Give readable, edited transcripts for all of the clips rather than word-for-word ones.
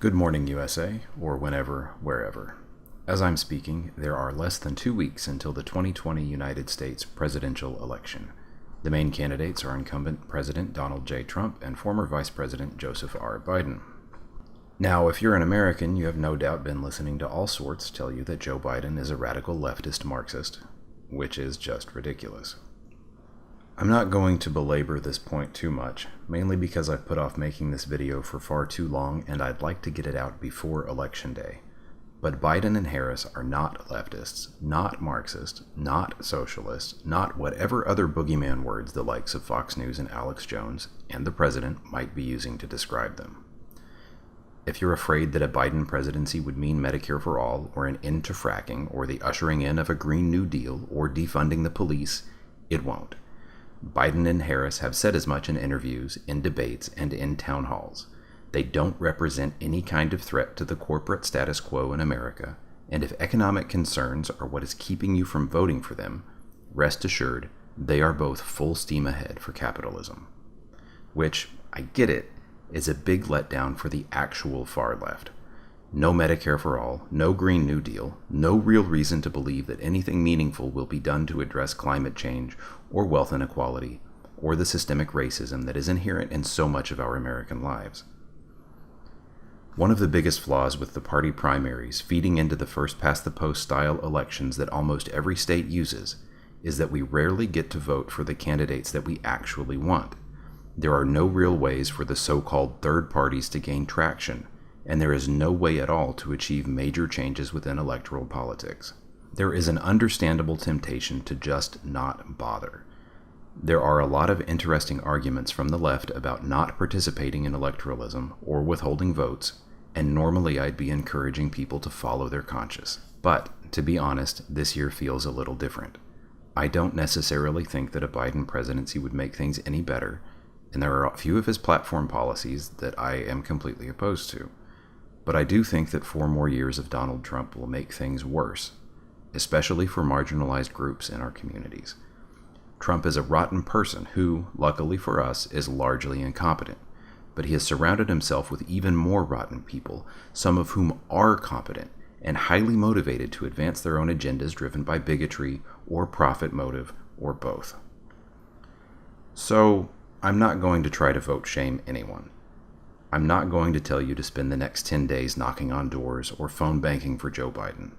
Good morning, USA, or whenever, wherever. As I'm speaking, there are less than 2 weeks until the 2020 United States presidential election. The main candidates are incumbent President Donald J. Trump and former Vice President Joseph R. Biden. Now, if you're an American, you have no doubt been listening to all sorts tell you that Joe Biden is a radical leftist Marxist, which is just ridiculous. I'm not going to belabor this point too much, mainly because I've put off making this video for far too long and I'd like to get it out before Election Day. But Biden and Harris are not leftists, not Marxists, not socialists, not whatever other boogeyman words the likes of Fox News and Alex Jones and the president might be using to describe them. If you're afraid that a Biden presidency would mean Medicare for all, or an end to fracking, or the ushering in of a Green New Deal, or defunding the police, it won't. Biden and Harris have said as much in interviews, in debates, and in town halls. They don't represent any kind of threat to the corporate status quo in America, and if economic concerns are what is keeping you from voting for them, rest assured they are both full steam ahead for capitalism. Which, I get it, is a big letdown for the actual far left. No Medicare for all, no Green New Deal, no real reason to believe that anything meaningful will be done to address climate change or wealth inequality, or the systemic racism that is inherent in so much of our American lives. One of the biggest flaws with the party primaries feeding into the first-past-the-post style elections that almost every state uses is that we rarely get to vote for the candidates that we actually want. There are no real ways for the so-called third parties to gain traction, and there is no way at all to achieve major changes within electoral politics. There is an understandable temptation to just not bother. There are a lot of interesting arguments from the left about not participating in electoralism or withholding votes, and normally I'd be encouraging people to follow their conscience. But, to be honest, this year feels a little different. I don't necessarily think that a Biden presidency would make things any better, and there are a few of his platform policies that I am completely opposed to. But I do think that 4 more years of Donald Trump will make things worse, especially for marginalized groups in our communities. Trump is a rotten person who, luckily for us, is largely incompetent, but he has surrounded himself with even more rotten people, some of whom are competent and highly motivated to advance their own agendas driven by bigotry or profit motive or both. So, I'm not going to try to vote shame anyone. I'm not going to tell you to spend the next 10 days knocking on doors or phone banking for Joe Biden.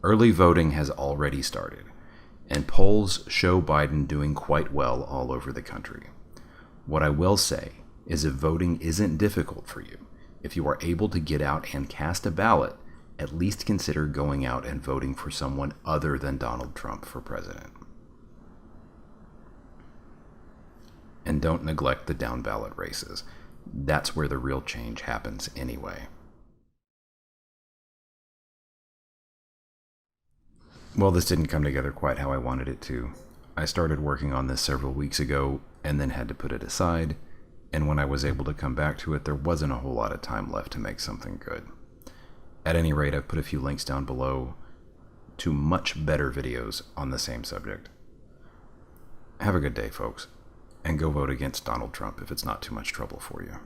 Early voting has already started, and polls show Biden doing quite well all over the country. What I will say is if voting isn't difficult for you, if you are able to get out and cast a ballot, at least consider going out and voting for someone other than Donald Trump for president. And don't neglect the down-ballot races. That's where the real change happens anyway. Well, this didn't come together quite how I wanted it to. I started working on this several weeks ago and then had to put it aside, and when I was able to come back to it, there wasn't a whole lot of time left to make something good. At any rate, I've put a few links down below to much better videos on the same subject. Have a good day, folks, and go vote against Donald Trump if it's not too much trouble for you.